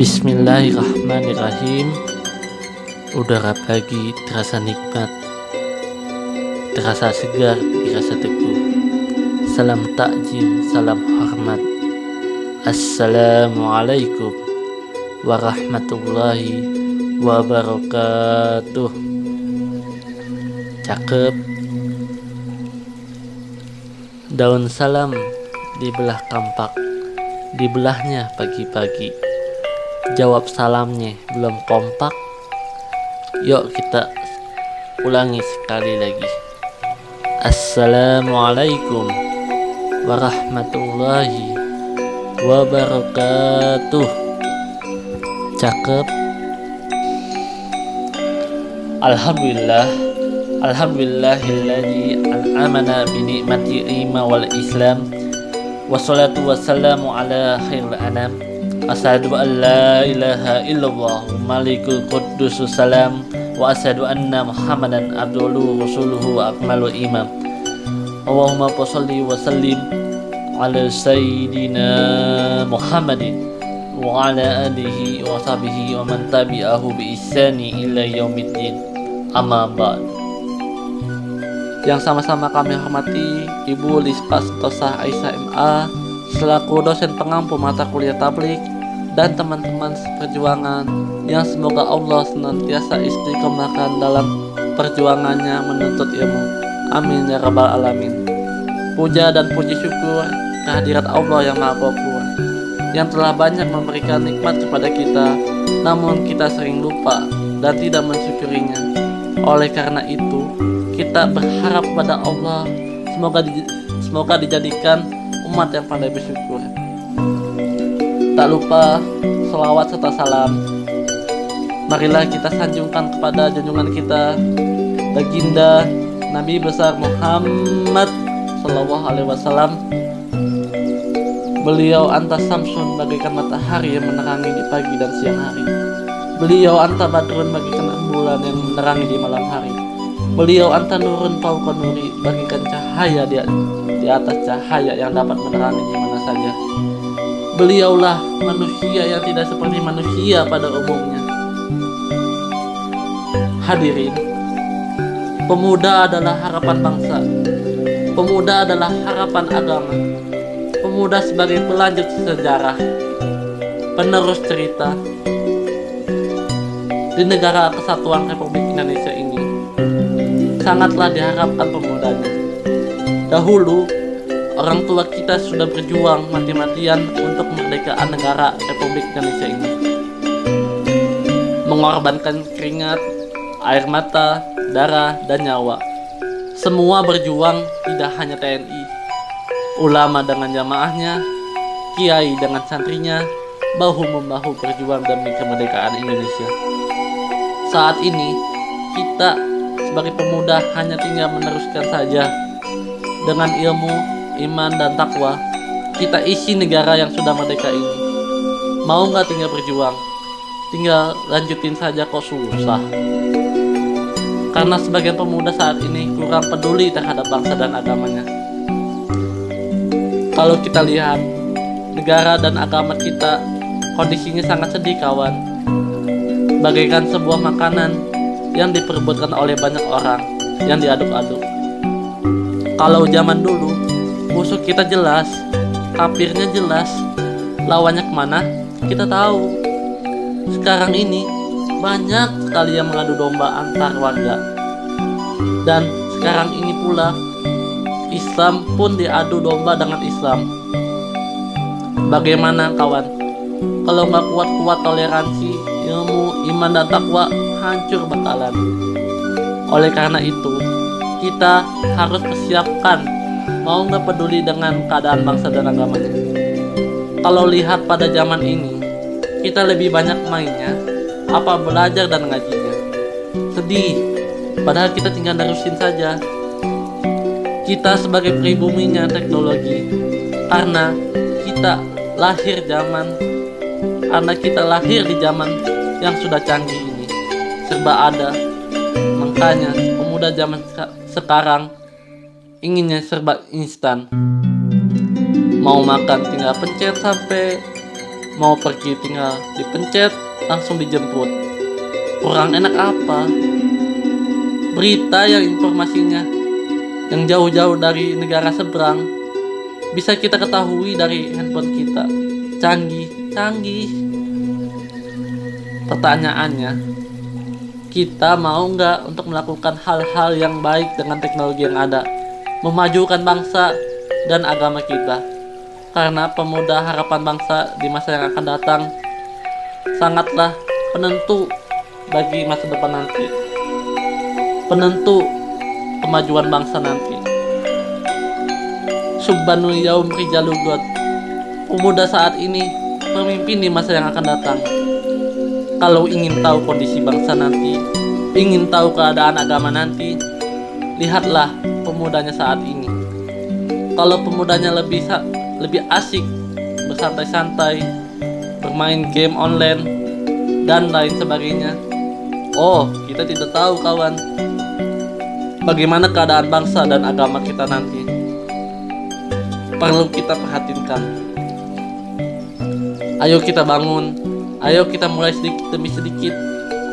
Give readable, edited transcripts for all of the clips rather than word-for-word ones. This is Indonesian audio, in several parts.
Bismillahirrahmanirrahim. Udara pagi terasa nikmat, terasa segar, dirasa teguh. Salam takjim, salam hormat. Assalamualaikum warahmatullahi wabarakatuh. Cakep. Daun salam dibelah kampak, dibelahnya pagi-pagi. Jawab salamnya belum kompak. Yuk kita ulangi sekali lagi. Assalamualaikum warahmatullahi wabarakatuh. Cakep. Alhamdulillah, alhamdulillahilladzi an'amana bi ni'mati iman wal islam. Wassalatu wassalamu ala khairil anam. Asyhadu an la ilaha illallah malikul quddusus salam wa asyhadu anna muhammadan abduhu rasuluhu wa akmalul imam. Allahumma sholli wa sallim ala sayyidina Muhammadin wa ala alihi wa sahbihi wa man tabi'ahu bi ihsani ila yaumiddin. Amma ba'd. Yang sama-sama kami hormati Ibu Lispa Sentosah Aisyah MA selaku dosen pengampu mata kuliah tablik, dan teman-teman seperjuangan yang semoga Allah senantiasa istiqomahkan dalam perjuangannya menuntut ilmu. Amin ya rabbal alamin. Puja dan puji syukur kehadirat Allah yang Maha Ghaffur yang telah banyak memberikan nikmat kepada kita, namun kita sering lupa dan tidak mensyukurinya. Oleh karena itu, kita berharap pada Allah semoga dijadikan umat yang pandai bersyukur. Tak lupa selawat serta salam marilah kita sanjungkan kepada junjungan kita baginda Nabi besar Muhammad sallallahu alaihi wasallam. Beliau anta samsun bagaikan matahari yang menerangi di pagi dan siang hari. Beliau anta badrun bagaikan bulan yang menerangi di malam hari. Beliau anta nurun fauqa nuri bagaikan cahaya di atas cahaya yang dapat menerangi di mana saja. Beliaulah manusia yang tidak seperti manusia pada umumnya. Hadirin, pemuda adalah harapan bangsa. Pemuda adalah harapan agama. Pemuda sebagai pelanjut sejarah, penerus cerita. Di negara kesatuan Republik Indonesia ini sangatlah diharapkan pemudanya. Dahulu orang tua kita sudah berjuang mati-matian untuk kemerdekaan negara Republik Indonesia ini, mengorbankan keringat, air mata, darah, dan nyawa. Semua berjuang, tidak hanya TNI, ulama dengan jamaahnya, kiai dengan santrinya, bahu-membahu berjuang demi kemerdekaan Indonesia. Saat ini, kita sebagai pemuda hanya tinggal meneruskan saja. Dengan ilmu, iman, dan takwa, kita isi negara yang sudah merdeka ini. Mau nggak tinggal berjuang? Tinggal lanjutin saja, kok susah. Karena sebagian pemuda saat ini kurang peduli terhadap bangsa dan agamanya. Kalau kita lihat, negara dan agama kita kondisinya sangat sedih, kawan. Bagaikan sebuah makanan yang diperebutkan oleh banyak orang, yang diaduk-aduk. Kalau zaman dulu, musuh kita jelas, kafirnya jelas, lawannya kemana kita tahu. Sekarang ini banyak sekali yang mengadu domba antar warga. Dan sekarang ini pula Islam pun diadu domba dengan Islam. Bagaimana kawan? Kalau nggak kuat-kuat toleransi, ilmu, iman, dan takwa, hancur bakalan. Oleh karena itu, kita harus persiapkan, mau nggak peduli dengan keadaan bangsa dan agamanya. Kalau lihat pada zaman ini, kita lebih banyak mainnya, apa belajar dan ngajinya. Sedih, padahal kita tinggal nerusin saja. Kita sebagai pribuminya teknologi, karena kita lahir di zaman yang sudah canggih ini, serba ada. Makanya pemuda zaman sekarang inginnya serba instan. Mau makan tinggal pencet sampai, Mau pergi tinggal dipencet, langsung dijemput. Kurang enak apa? Berita yang informasinya yang jauh-jauh dari negara seberang bisa kita ketahui dari handphone kita. Canggih. Pertanyaannya, kita mau nggak untuk melakukan hal-hal yang baik dengan teknologi yang ada, memajukan bangsa dan agama kita? Karena pemuda harapan bangsa di masa yang akan datang sangatlah penentu bagi masa depan nanti, penentu kemajuan bangsa nanti. Subhanu yaum rijalul god. Pemuda saat ini memimpin di masa yang akan datang. Kalau ingin tahu kondisi bangsa nanti, ingin tahu keadaan agama nanti, lihatlah pemudanya saat ini. Kalau pemudanya lebih asik bersantai-santai, bermain game online dan lain sebagainya, oh, kita tidak tahu kawan, bagaimana keadaan bangsa dan agama kita nanti. Perlu kita perhatikan. Ayo kita bangun, ayo kita mulai sedikit demi sedikit,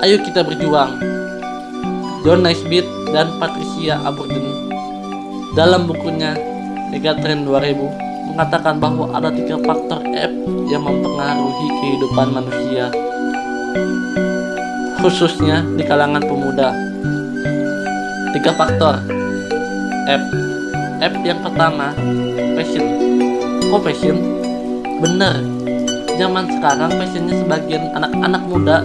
ayo kita berjuang. John Naisbitt dan Patricia Aburden dalam bukunya Megatrend 2000 mengatakan bahwa ada 3 faktor F yang mempengaruhi kehidupan manusia, khususnya di kalangan pemuda. 3 faktor F. F yang pertama, passion. Kok passion? Bener, zaman sekarang passionnya sebagian anak-anak muda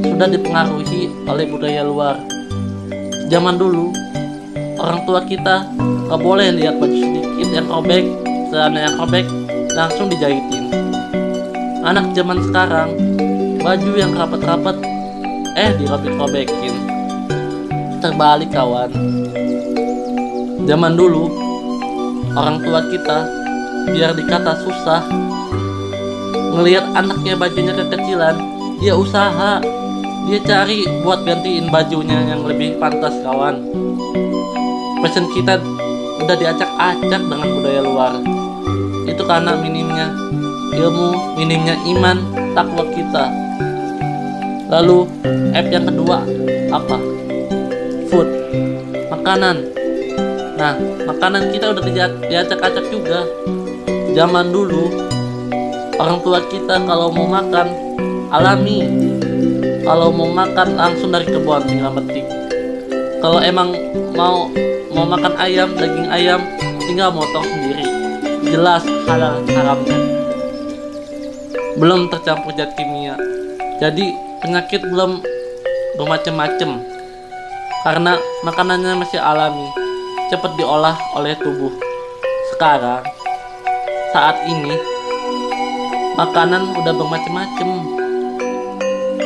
sudah dipengaruhi oleh budaya luar. Zaman dulu, orang tua kita gak boleh lihat baju sedikit yang robek, celana yang robek, langsung dijahitin. Anak zaman sekarang, baju yang rapat-rapat, dirobek-robekin. Terbalik kawan. Zaman dulu, orang tua kita biar dikata susah, ngelihat anaknya bajunya kekecilan, dia usaha, dia cari buat gantiin bajunya yang lebih pantas kawan. Passion kita udah diacak-acak dengan budaya luar. Itu karena minimnya ilmu, minimnya iman, takwa kita. Lalu F yang kedua apa? Food, makanan. Nah, makanan kita udah diacak-acak juga. Zaman dulu orang tua kita kalau mau makan alami, kalau mau makan langsung dari kebun tinggal metik. Kalau emang mau makan ayam, daging ayam, tinggal motong sendiri. Jelas halal haramnya. Belum tercampur zat kimia. Jadi penyakit belum bermacam-macam. Karena makanannya masih alami, cepat diolah oleh tubuh. Sekarang, saat ini, makanan udah bermacam-macam.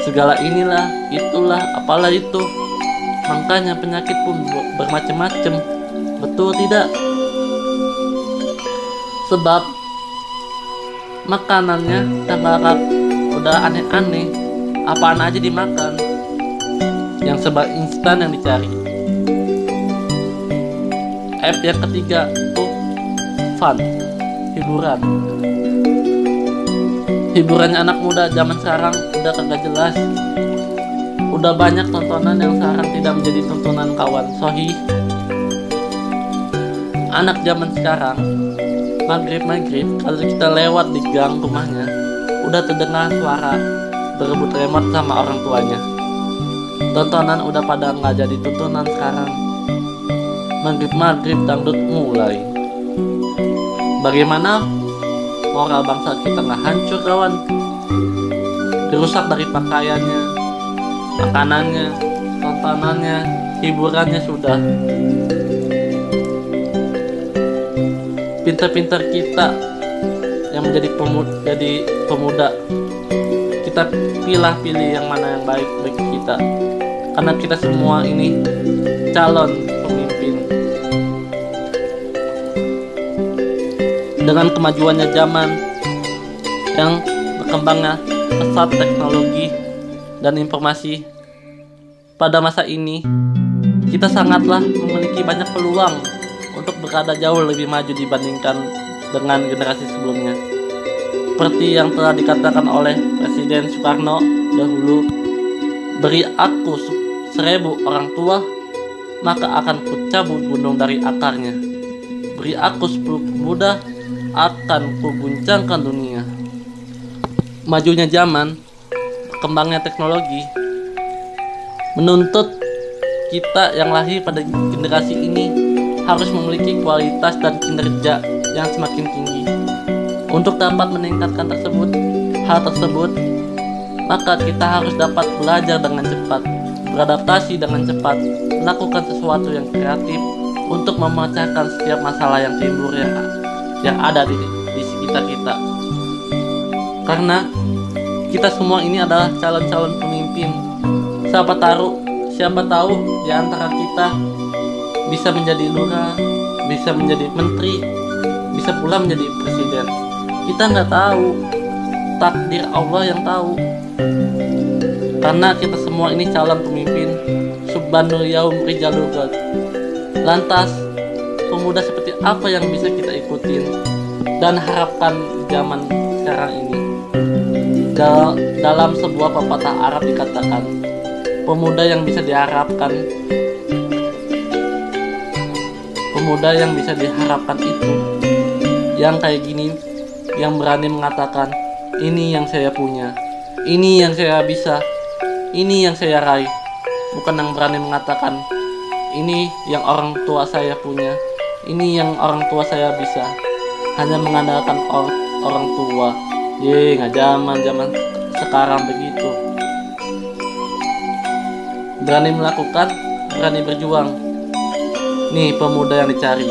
Segala inilah, itulah, apalah itu. Makanya penyakit pun bermacam-macam. Betul tidak? Sebab makanannya udah aneh-aneh. Apaan aja dimakan. Yang serba instan yang dicari. F yang ketiga tuh fun, hiburan. Hiburannya anak muda zaman sekarang udah kagak jelas. Udah banyak tontonan yang sekarang tidak menjadi tontonan kawan sohi. Anak zaman sekarang maghrib kalau kita lewat di gang rumahnya udah terdengar suara berebut remote sama orang tuanya. Tontonan udah pada nggak jadi tontonan sekarang. Maghrib dangdut mulai. Bagaimana moral bangsa kita nggak hancur kawan? Dirusak dari pakaiannya, makanannya, tontonannya, hiburannya sudah. Pintar-pintar kita yang menjadi pemuda, kita pilih yang mana yang baik bagi kita. Karena kita semua ini calon pemimpin. Dengan kemajuannya zaman yang berkembangnya pesat teknologi dan informasi pada masa ini, kita sangatlah memiliki banyak peluang untuk berada jauh lebih maju dibandingkan dengan generasi sebelumnya. Seperti yang telah dikatakan oleh Presiden Soekarno dahulu, beri aku 1000 orang tua, maka akan kucabut gunung dari akarnya. Beri aku 10 pemuda, akan kuguncangkan dunia. Majunya zaman, berkembangnya teknologi, menuntut kita yang lahir pada generasi ini harus memiliki kualitas dan kinerja yang semakin tinggi. Untuk dapat meningkatkan hal tersebut, maka kita harus dapat belajar dengan cepat, beradaptasi dengan cepat, melakukan sesuatu yang kreatif untuk memecahkan setiap masalah yang timbul yang ada di sekitar kita. Karena kita semua ini adalah calon-calon pemimpin. Siapa tahu di antara kita bisa menjadi lurah, bisa menjadi menteri, bisa pula menjadi presiden. Kita nggak tahu, takdir Allah yang tahu. Karena kita semua ini calon pemimpin. Subhanul yaum rijalul ghad. Lantas, pemuda seperti apa yang bisa kita ikutin dan harapkan di zaman sekarang ini? Dalam sebuah pepatah Arab dikatakan, pemuda yang bisa diharapkan itu yang kayak gini, yang berani mengatakan, ini yang saya punya, ini yang saya bisa, ini yang saya raih. Bukan yang berani mengatakan, ini yang orang tua saya punya, ini yang orang tua saya bisa. Hanya mengandalkan orang tua. Nggak zaman sekarang begitu. Berani melakukan, berani berjuang. Nih pemuda yang dicari.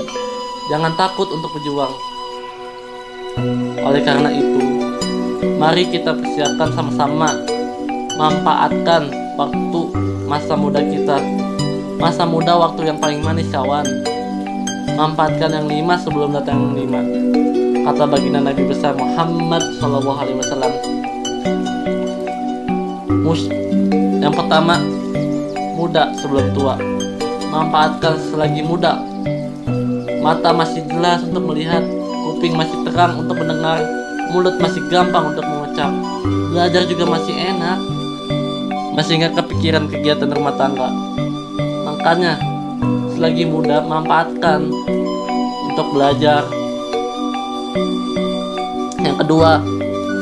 Jangan takut untuk berjuang. Oleh karena itu, mari kita persiapkan sama-sama, manfaatkan waktu masa muda kita. Masa muda waktu yang paling manis, kawan. Manfaatkan yang 5 sebelum datang yang 5. Kata baginda Nabi besar Muhammad SAW. Yang pertama, muda sebelum tua. Manfaatkan selagi muda. Mata masih jelas untuk melihat, kuping masih terang untuk mendengar, mulut masih gampang untuk mengucap, belajar juga masih enak, masih nggak kepikiran kegiatan rumah tangga. Makanya selagi muda, manfaatkan untuk belajar. Yang kedua,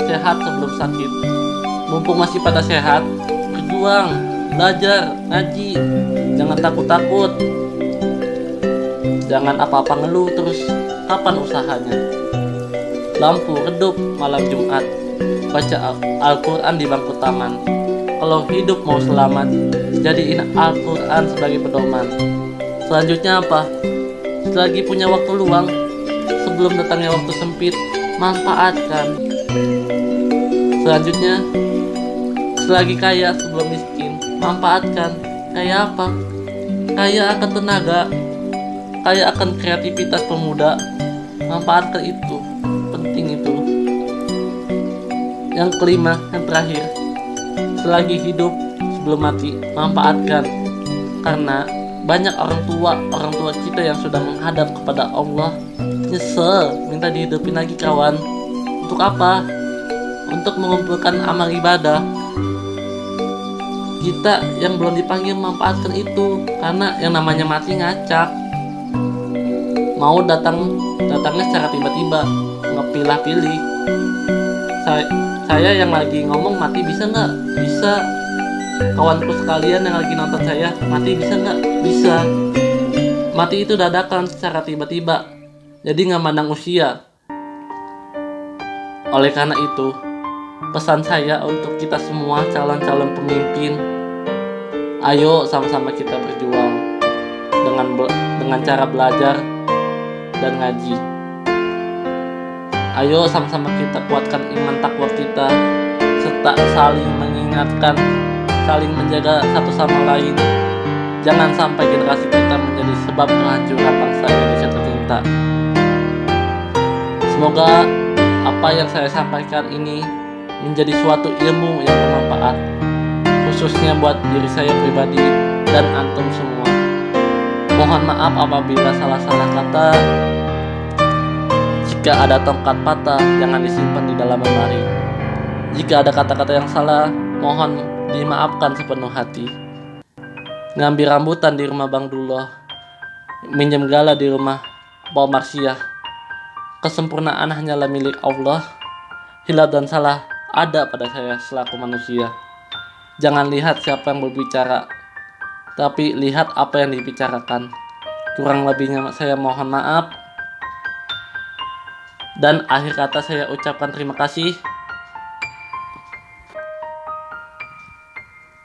sehat sebelum sakit. Mumpung masih pada sehat, berjuang, belajar, ngaji. Jangan takut-takut. Jangan apa-apa ngeluh terus. Kapan usahanya? Lampu redup malam Jumat. Baca Al-Quran di bangku taman. Kalau hidup mau selamat, jadiin Al-Quran sebagai pedoman. Selanjutnya apa? Selagi punya waktu luang, sebelum datangnya waktu sempit, manfaatkan. Selanjutnya, selagi kaya sebelum miskin, manfaatkan. Kaya apa? Kaya akan tenaga, kaya akan kreativitas pemuda. Manfaatkan itu, penting itu. Yang kelima, yang terakhir, selagi hidup sebelum mati, manfaatkan. Karena banyak orang tua kita yang sudah menghadap kepada Allah, nyesel, minta dihidupin lagi, kawan. Untuk apa? Untuk mengumpulkan amal ibadah. Kita yang belum dipanggil manfaatkan itu, karena yang namanya mati ngacak. Mau datangnya secara tiba-tiba, ngepilah-pilih. Saya yang lagi ngomong mati bisa nggak? Bisa. Kawanku sekalian yang lagi nonton saya, mati bisa nggak? Bisa. Mati itu dadakan secara tiba-tiba, jadi nggak mandang usia. Oleh karena itu, pesan saya untuk kita semua calon-calon pemimpin, ayo sama-sama kita berjuang dengan cara belajar dan ngaji. Ayo sama-sama kita kuatkan iman takwa kita, serta saling mengingatkan, saling menjaga satu sama lain. Jangan sampai generasi kita menjadi sebab kehancuran bangsa Indonesia tercinta. Semoga apa yang saya sampaikan ini menjadi suatu ilmu yang bermanfaat, khususnya buat diri saya pribadi dan antum semua. Mohon maaf apabila salah-salah kata. Jika ada tongkat patah, jangan disimpan di dalam lemari. Jika ada kata-kata yang salah, mohon dimaafkan sepenuh hati. Ngambil rambutan di rumah Bang Dullah, minjem gala di rumah Pak Marsiah. Kesempurnaan hanyalah milik Allah. Hilaf dan salah ada pada saya selaku manusia. Jangan lihat siapa yang berbicara, tapi lihat apa yang dibicarakan. Kurang lebihnya saya mohon maaf. Dan akhir kata saya ucapkan terima kasih.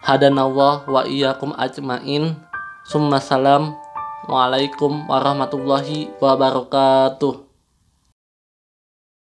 Hadanallah wa iyyakum ajmain. Summa salam. Waalaikum warahmatullahi wabarakatuh.